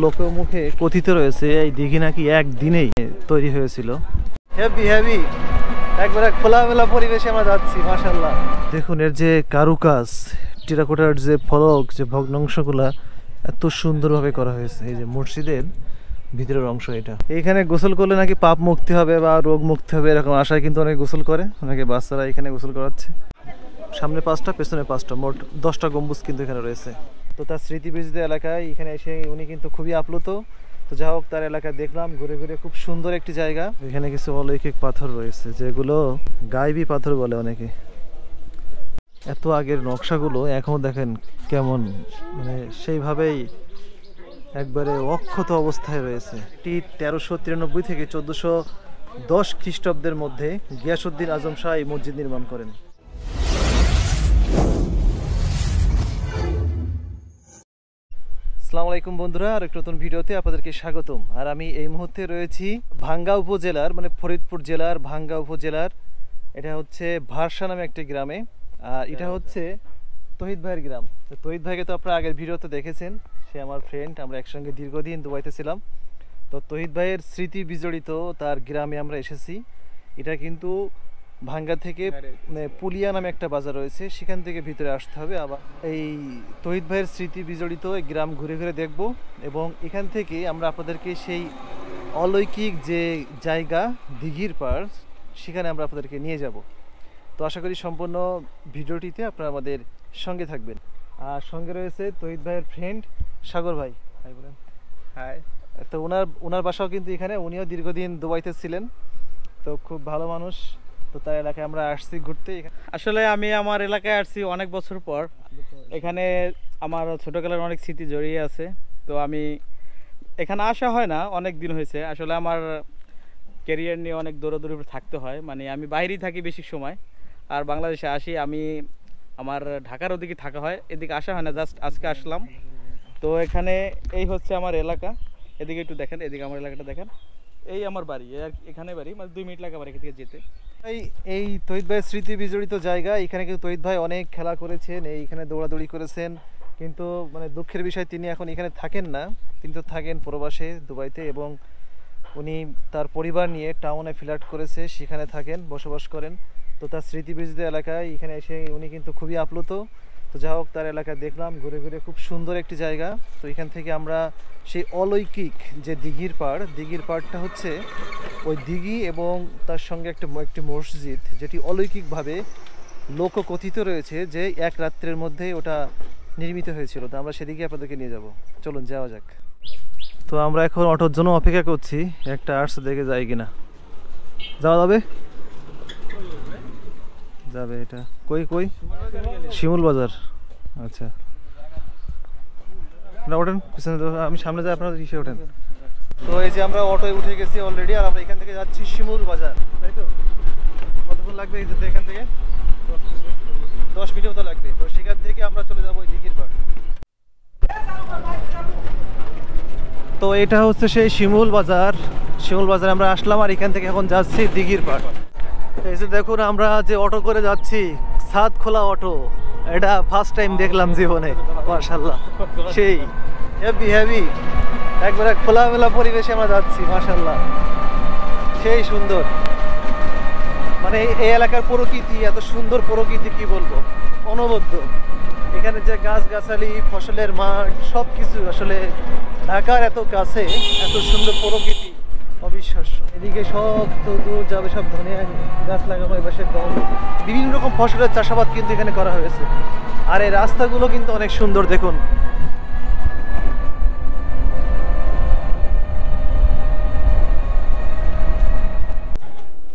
লোকমুখে কথিত রয়েছে এই দিঘি নাকি একদিনেই তৈরি হয়েছিল। হেভি হেভি একবারে খোলামেলা পরিবেশে আমরা যাচ্ছি। মাশাআল্লাহ, দেখুন এর যে কারুকাজ, টেরাকোটার যে ফলক, যে ভগ্নাংশগুলা এত সুন্দরভাবে করা হয়েছে। এই যে মসজিদের ভিতরের অংশ এটা। এখানে গোসল করলে নাকি পাপ মুক্তি হবে বা রোগ মুক্তি হবে, এরকম আশায় কিন্তু অনেকে গোসল করে, অনেকে বাচ্চারা এখানে গোসল করাচ্ছে। সামনে 5টা, পেছনে 5টা, মোট 10টা গম্বুজ কিন্তু এখানে রয়েছে। তো তার স্মৃতিবিজড়িত এলাকায় এখানে এসে উনি কিন্তু খুবই আপ্লুত। তো যা হোক, তার এলাকায় দেখলাম ঘুরে ঘুরে, খুব সুন্দর একটি জায়গা। এখানে কিছু অলৌকিক পাথর রয়েছে যেগুলো গায়েবী পাথর বলে অনেকে। এত আগের নকশাগুলো এখনো দেখেন কেমন, মানে সেইভাবেই একবারে অক্ষত অবস্থায় রয়েছে। এটি 1393 থেকে 1410 খ্রিস্টাব্দের মধ্যে গিয়াসউদ্দিন আজম শাহ এই মসজিদ নির্মাণ করেন। আসসালামু আলাইকুম বন্ধুরা, আর একটা নতুন ভিডিওতে আপনাদেরকে স্বাগতম। আর আমি এই মুহূর্তে রয়েছি ভাঙ্গা উপজেলার, মানে ফরিদপুর জেলার ভাঙ্গা উপজেলার, এটা হচ্ছে ভারসা নামে একটি গ্রামে। আর এটা হচ্ছে তহিদ ভাইয়ের গ্রাম। তো তহিদ ভাইকে তো আপনারা আগের ভিডিওতে দেখেছেন, সে আমার ফ্রেন্ড, আমরা একসঙ্গে দীর্ঘদিন দুবাইতে ছিলাম। তো তহিদ ভাইয়ের স্মৃতি বিজড়িত তার গ্রামে আমরা এসেছি। এটা কিন্তু ভাঙ্গা থেকে পুলিয়া নামে একটা বাজার রয়েছে, সেখান থেকে ভিতরে আসতে হবে। আবার এই তহিদ ভাইয়ের স্মৃতি বিজড়িত এই গ্রাম ঘুরে ঘুরে দেখব, এবং এখান থেকে আমরা আপনাদেরকে সেই অলৌকিক যে জায়গা দিঘির পাড়, সেখানে আমরা আপনাদেরকে নিয়ে যাব। তো আশা করি সম্পূর্ণ ভিডিওটিতে আপনারা আমাদের সঙ্গে থাকবেন। আর সঙ্গে রয়েছে তহিদ ভাইয়ের ফ্রেন্ড সাগর ভাই। হাই বলেন। হাই। তো ওনার বাসাও কিন্তু এখানে, উনিও দীর্ঘদিন দুবাইতে ছিলেন, তো খুব ভালো মানুষ। তো তার এলাকায় আমরা আসছি ঘুরতে। আসলে আমি আমার এলাকায় আসছি অনেক বছর পর। এখানে আমার ছোটবেলার অনেক স্মৃতি জড়িয়ে আছে। তো আমি এখানে আসা হয় না, অনেক দিন হয়েছে। আসলে আমার ক্যারিয়ার নিয়ে অনেক দৌড়াদৌড়ি থাকতে হয়, মানে আমি বাইরেই থাকি বেশি সময়। আর বাংলাদেশে আসি আমি, আমার ঢাকার ওদিকে থাকা হয়, এদিকে আসা হয় না, জাস্ট আজকে আসলাম। তো এখানে এই হচ্ছে আমার এলাকা, এদিকে একটু দেখেন, এদিকে আমার এলাকাটা দেখেন, এই আমার বাড়ি, এখানে বাড়ি, মানে 2 মিনিট লাগে আমার এখান থেকে যেতে। এই তহিদ ভাইয়ের স্মৃতি বিজড়িত জায়গা। এখানে কিন্তু তহিদ ভাই অনেক খেলা করেছেন, এইখানে দৌড়াদৌড়ি করেছেন, কিন্তু মানে দুঃখের বিষয় তিনি এখন এখানে থাকেন না। তিনি তো থাকেন প্রবাসে দুবাইতে, এবং উনি তার পরিবার নিয়ে টাউনে ফ্ল্যাট করেছে, সেখানে থাকেন, বসবাস করেন। তো তার স্মৃতি বিজড়িত এলাকায় এখানে এসে উনি কিন্তু খুবই আপ্লুত। তো যা হোক, তার এলাকায় দেখলাম ঘুরে ঘুরে, খুব সুন্দর একটি জায়গা। তো এখান থেকে আমরা সেই অলৌকিক যে দিঘির পাড়টা হচ্ছে ওই দিঘি, এবং তার সঙ্গে একটি মসজিদ, যেটি অলৌকিকভাবে লোককথিত রয়েছে যে এক রাত্রের মধ্যে ওটা নির্মিত হয়েছিল। তো আমরা সেদিকে আপনাদেরকে নিয়ে যাব, চলুন যাওয়া যাক। তো আমরা এখন অটোর জন্য অপেক্ষা করছি, একটা আসছে, দেখে যাই কিনা। যাওয়া যাবে? যাবে। এটা কই কই? শিমুল বাজার। আচ্ছা, না ওঠেন পিছনে, আমি সামনে যাই, আপনারা ইসে ওঠেন। তো এই যে আমরা অটোয় উঠে গেছি অলরেডি, আর আমরা এখান থেকে যাচ্ছি শিমুল বাজার, তাই তো? কতক্ষণ লাগবে এই যেতে এখান থেকে? 10 মিনিট মতো লাগবে। তো সেখান থেকে আমরা চলে যাবো ওই দিঘির পাড়। তো এটা হচ্ছে সেই শিমুল বাজার আমরা আসলাম, আর এখান থেকে এখন যাচ্ছি দিঘির পাড়। এই যে দেখুন, আমরা যে অটো করে যাচ্ছি, ছাদ খোলা অটো, এটা ফার্স্ট টাইম দেখলাম জীবনে। মাশাআল্লাহ, সেই হেভি হেভি একবারে খোলামেলা পরিবেশে আমরা যাচ্ছি। মাশাআল্লাহ, সেই সুন্দর, মানে এই এলাকার প্রকৃতি, এত সুন্দর প্রকৃতি, কি বলবো, অনবদ্য। এখানে যে গাছগাছালি, ফসলের মাঠ, সব কিছু আসলে ঢাকার এত কাছে, এত সুন্দর প্রকৃতি, অবিশ্বাস্য। এদিকে সব তো দূর যাবে, সব ধনিয়া গাছ লাগানো, এবার গম, বিভিন্ন রকম ফসলের চাষাবাদ কিন্তু এখানে করা হয়েছে। আর এই রাস্তাগুলো কিন্তু অনেক সুন্দর, দেখুন।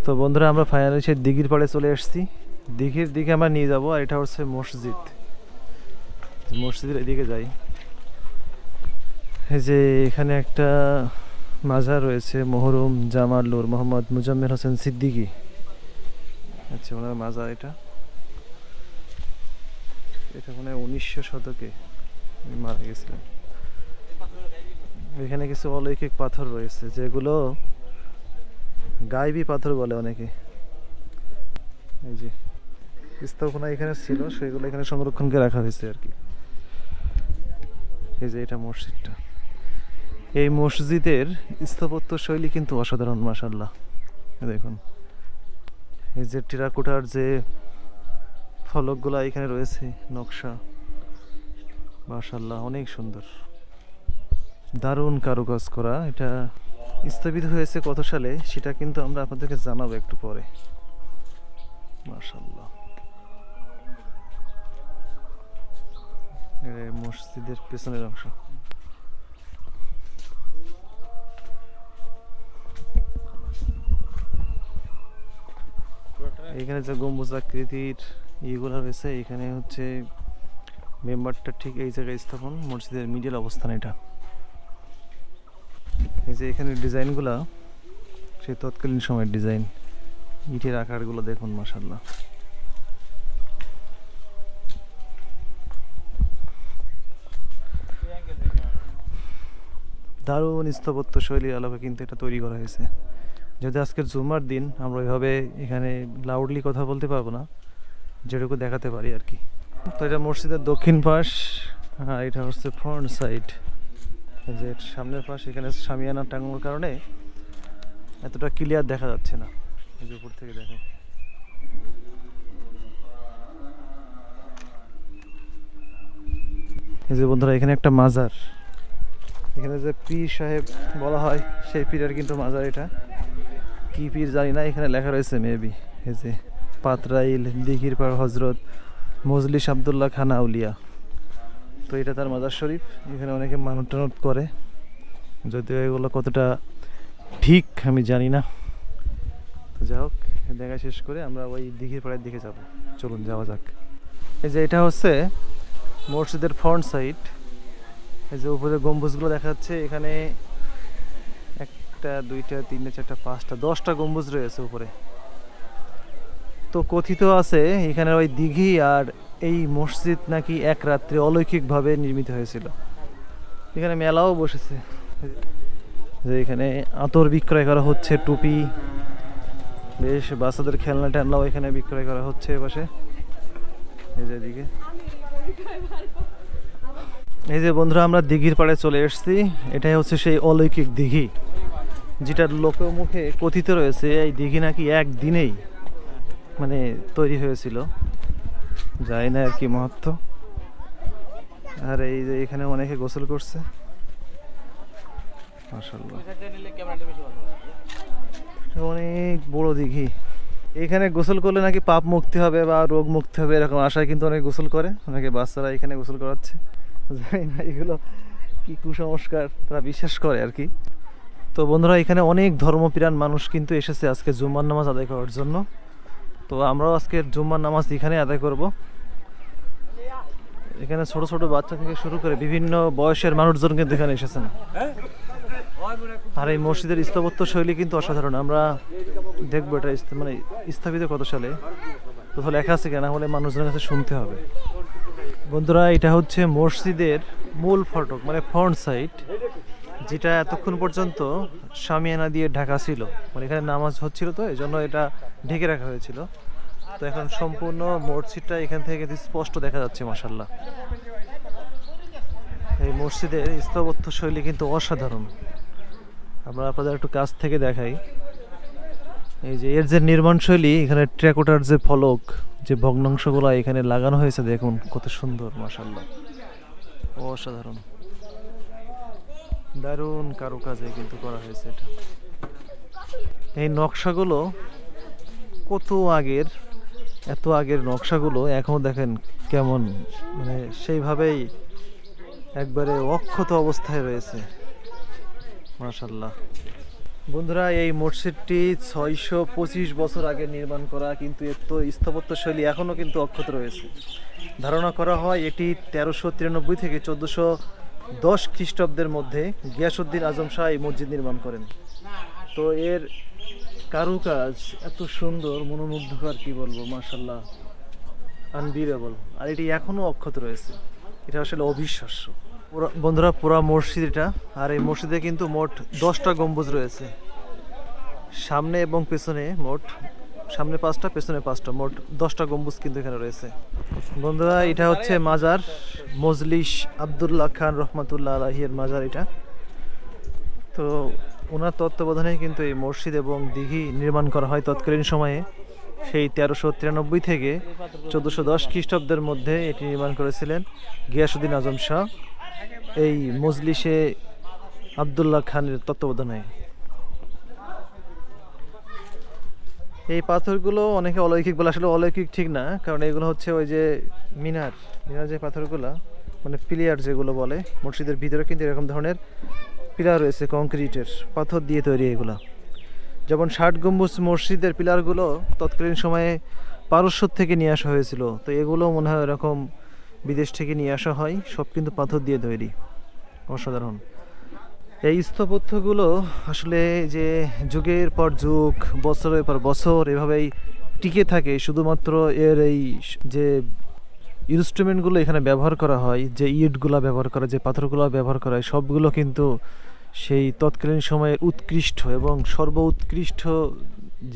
তো বন্ধুরা, আমরা ফাইনালি সেই দিঘির পাড়ে চলে এসেছি। দিঘির দিকে আমরা নিয়ে যাব, আর এটা হচ্ছে মসজিদের এদিকে যাই। এই যে এখানে একটা মাজার রয়েছে, মহরুম জামাল নূর মোহাম্মদ মুজাম্মেল হোসেন সিদ্দিকী। আচ্ছা, ওনার মাজার এটা মানে 1900 শতকে মারা গেছিলেন। এখানে কিছু অলৌকিক পাথর রয়েছে যেগুলো গায়েবী পাথর বলে অনেকে। এই যে স্থাপনা এখানে ছিল, সেগুলো এখানে সংরক্ষণ করে রাখা হয়েছে আর কি। এই যে এটা মসজিদটা, এই মসজিদের স্থাপত্য শৈলী কিন্তু অসাধারণ, মাশাআল্লাহ। দেখুন এই যে টেরাকোটার যে ফলকগুলো এখানে রয়েছে, নকশা, মাশাআল্লাহ অনেক সুন্দর, দারুণ কারুকাজ করা। এটা স্থাপিত হয়েছে কত সালে সেটা কিন্তু আমরা আপনাদেরকে জানাবো একটু পরে। মাশাআল্লাহ, মসজিদের পেছনের অংশ। এখানে যে গম্বুজ আকৃতির ইগুলো রয়েছে, এখানে হচ্ছে মেম্বারটা ঠিক এই জায়গায় স্থাপন, মসজিদের মিডল অবস্থান এটা। এই যে এখানে ডিজাইনগুলা সেই তৎকালীন সময়ের ডিজাইন, ইটের আকারগুলো দেখুন, মাশাআল্লাহ। দারুণ স্থাপত্য শৈলীর আলোকে কিন্তু এটা তৈরি করা হয়েছে। যদি আজকের জুম্মার দিন আমরা ওইভাবে এখানে লাউডলি কথা বলতে পারবো না, যেটুকু দেখাতে পারি আর কি। তো এটা মসজিদের দক্ষিণ পাশ, আর এটা হচ্ছে ফ্রন্ট সাইড। যে সামনের পাশ, এখানে শামিয়ানা টাঙানোর কারণে এতটা ক্লিয়ার দেখা যাচ্ছে না, এই যে উপর থেকে দেখেন। এই যে বন্ধুরা, এখানে একটা মাজার, এখানে যে পীর সাহেব বলা হয় সেই পীরের কিন্তু মাজার। এটা কি পীর জানি না, এখানে লেখা রয়েছে মেবি। এই যে পাতরাইল দিঘির পাড় হজরত মজলিস আবদুল্লাহ খান আউলিয়া, তো এটা তার মাজার শরীফ। এখানে অনেকে মানত টানত করে, যদিও এগুলো কতটা ঠিক আমি জানি না। তো যাই হোক, দেখা শেষ করে আমরা ওই দিঘির পাড়ের দিকে যাব, চলুন যাওয়া যাক। এই যে এটা হচ্ছে মসজিদের ফ্রন্ট সাইড। এই যে উপরে গম্বুজগুলো দেখা যাচ্ছে, এখানে একটা, দুইটা, তিনটা, চারটা, পাঁচটা, 10টা গম্বুজ রয়েছে উপরে। তো কথিত আছে এখানে ওই দিঘি আর এই মসজিদ নাকি এক রাত্রে অলৌকিকভাবে নির্মিত হয়েছিল। এখানে মেলাও বসেছে, যে এখানে আতর বিক্রয় করা হচ্ছে, টুপি, বেশ বাচ্চাদের খেলনা টেলনাও এখানে বিক্রয় করা হচ্ছে এপাশে। এই যে দিকে, এই যে বন্ধুরা আমরা দিঘির পাড়ে চলে এসেছি। এটাই হচ্ছে সেই অলৌকিক দিঘি, যেটার লোকমুখে কথিত রয়েছে এই দিঘি নাকি একদিনেই মানে তৈরি হয়েছিল, জানি না আর কি মহত্ব। আর এই যে এখানে অনেকে গোসল করছে, মাশাআল্লাহ অনেক বড় দিঘি। এখানে গোসল করলে নাকি পাপ মুক্তি হবে বা রোগ মুক্তি হবে, এরকম আশায় কিন্তু অনেকে গোসল করে, অনেকে বাচ্চারা এখানে গোসল করাচ্ছে। জানি না এগুলো কি কুসংস্কার তারা বিশ্বাস করে আর কি। তো বন্ধুরা, এখানে অনেক ধর্মপ্রাণ মানুষ কিন্তু এসেছে আজকে জুম্মার নামাজ আদায় করার জন্য। তো আমরাও আজকে জুম্মার নামাজ এখানে আদায় করব। এখানে ছোট ছোট বাচ্চা থেকে শুরু করে বিভিন্ন বয়সের মানুষজন কিন্তু এখানে এসেছেন। আর এই মসজিদের স্থাপত্য শৈলী কিন্তু অসাধারণ। আমরা দেখবো এটা মানে স্থাপিত কত সালে, কোথাও লেখা আছে কেনা, হলে মানুষজনের কাছে শুনতে হবে। বন্ধুরা, এটা হচ্ছে মসজিদের মূল ফটক, মানে ফ্রন্ট সাইড, যেটা এতক্ষণ পর্যন্ত শামিয়ানা দিয়ে ঢাকা ছিল। মানে এখানে নামাজ হচ্ছিল, তো এই জন্য এটা ঢেকে রাখা হয়েছিল। তো এখন সম্পূর্ণ মসজিদটা এখান থেকে স্পষ্ট দেখা যাচ্ছে, মাশাআল্লাহ। এই মসজিদের স্থাপত্য শৈলী কিন্তু অসাধারণ। আমরা আপনাদের একটু কাছ থেকে দেখাই। এই যে এর যে নির্মাণ শৈলী, এখানে টেরাকোটার যে ফলক, যে ভগ্নাংশগুলো এখানে লাগানো হয়েছে, দেখুন কত সুন্দর, মাশাআল্লাহ অসাধারণ, দারুণ কারুকাজে কিন্তু করা হয়েছে এটা। এই নকশাগুলো কত আগের, এত আগের নকশাগুলো এখনো দেখেন কেমন, মানে সেইভাবেই একবারে অক্ষত অবস্থায় রয়েছে, মাশাআল্লাহ। বন্ধুরা, এই মসজিদটি 625 বছর আগে নির্মাণ করা, কিন্তু এর তো স্থাপত্য শৈলী এখনো কিন্তু অক্ষত রয়েছে। ধারণা করা হয় এটি 1393 থেকে 1410 খ্রিস্টাব্দের মধ্যে গিয়াসউদ্দিন আজম শাহ এই মসজিদ নির্মাণ করেন। তো এর কারুকাজ এত সুন্দর, মনোমুগ্ধকর, কি বলবো, মাশাআল্লাহ আনবিলেবল। আর এটি এখনো অক্ষত রয়েছে, এটা আসলে অবিশ্বাস্য। বন্ধুরা, পুরা মসজিদ এটা। আর এই মসজিদে কিন্তু মোট 10টা গম্বুজ রয়েছে, সামনে এবং পেছনে মোট, সামনে 5টা, পেছনে 5টা, মোট 10টা গম্বুজ কিন্তু এখানে রয়েছে। বন্ধুরা, এটা হচ্ছে মাজার মজলিস আবদুল্লাহ খান রহমাতুল্লাহ আলাইহির মাজার এটা। তো ওনার তত্ত্বাবধানে কিন্তু এই মসজিদ এবং দিঘি নির্মাণ করা হয় তৎকালীন সময়ে। সেই 1393 থেকে 1410 খ্রিস্টাব্দের মধ্যে এটি নির্মাণ করেছিলেন গিয়াসউদ্দিন আজম শাহ এই মজলিসে আবদুল্লাহ খানের তত্ত্বাবধানে। এই পাথরগুলো অনেকে অলৌকিক বলে, আসলে অলৌকিক ঠিক না, কারণ এগুলো হচ্ছে ওই যে মিনার যে পাথরগুলো মানে পিলার যেগুলো বলে, মসজিদের ভিতরে কিন্তু এরকম ধরনের পিলার রয়েছে কংক্রিটের, পাথর দিয়ে তৈরি এগুলা। যেমন 60 গম্বুজ মসজিদের পিলারগুলো তৎকালীন সময়ে পারস্য থেকে নিয়ে আসা হয়েছিল, তো এগুলো মনে হয় এরকম বিদেশ থেকে নিয়ে আসা হয়, সব কিন্তু পাথর দিয়ে তৈরি, অসাধারণ। এই স্থাপত্যগুলো আসলে যে যুগের পর যুগ, বছরের পর বছর এভাবেই টিকে থাকে শুধুমাত্র এর এই যে ইনস্ট্রুমেন্টগুলো এখানে ব্যবহার করা হয়, যে ইটগুলো ব্যবহার করা, যে পাথরগুলো ব্যবহার করা হয়, সবগুলো কিন্তু সেই তৎকালীন সময়ের উৎকৃষ্ট এবং সর্বোৎকৃষ্ট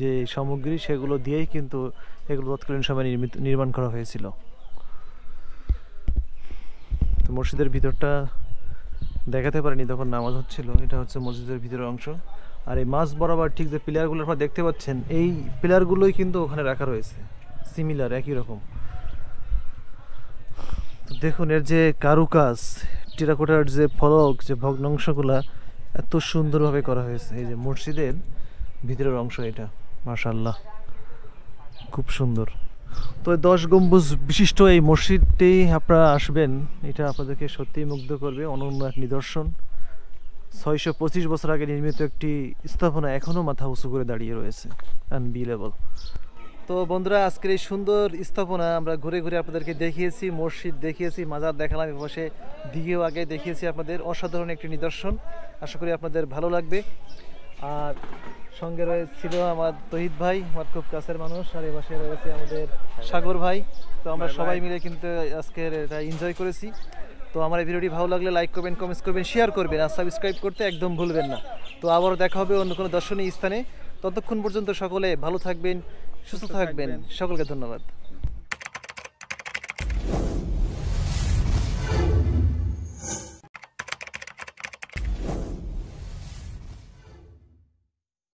যে সামগ্রী সেগুলো দিয়েই কিন্তু এগুলো তৎকালীন সময়ে নির্মাণ করা হয়েছিল। তো মসজিদের ভিতরটা দেখাতে পারিনি, তখন নামাজ হচ্ছিল। এটা হচ্ছে মসজিদের ভিতরের অংশ। আর এই মাঝ বরাবর ঠিক যে পিলারগুলো আপনারা দেখতে পাচ্ছেন, এই পিলারগুলোই কিন্তু ওখানে রাখা রয়েছে, সিমিলার একই রকম। তো দেখুন এর যে কারুকাজ, টেরাকোটার যে ফলক, যে ভগ্নাংশগুলা এত সুন্দরভাবে করা হয়েছে। এই যে মসজিদের ভিতরের অংশ এটা, মাশাআল্লাহ খুব সুন্দর। তো 10 গম্বুজ বিশিষ্ট এই মসজিদটি আপনারা আসবেন, এটা আপনাদেরকে সত্যিই মুগ্ধ করবে। অনন্য এক নিদর্শন, 625 বছর আগে নির্মিত একটি স্থাপনা এখনও মাথা উঁচু করে দাঁড়িয়ে রয়েছে, আনবিলিভেবল। তো বন্ধুরা, আজকের এই সুন্দর স্থাপনা আমরা ঘুরে ঘুরে আপনাদেরকে দেখিয়েছি, মসজিদ দেখিয়েছি, মাজার দেখালাম, এপাশে দিঘিও আগে দেখিয়েছি আপনাদের। অসাধারণ একটি নিদর্শন, আশা করি আপনাদের ভালো লাগবে। আর সঙ্গে রয়েছিল আমার তহিদ ভাই, আমার খুব কাছের মানুষ, আর এ পাশে রয়েছে আমাদের সাগর ভাই। তো আমরা সবাই মিলে কিন্তু আজকের এটা এনজয় করেছি। তো আমার এই ভিডিওটি ভালো লাগলে লাইক করবেন, কমেন্টস করবেন, শেয়ার করবেন, আর সাবস্ক্রাইব করতে একদম ভুলবেন না। তো আবারও দেখা হবে অন্য কোনো দর্শনীয় স্থানে। ততক্ষণ পর্যন্ত সকলে ভালো থাকবেন, সুস্থ থাকবেন। সকলকে ধন্যবাদ।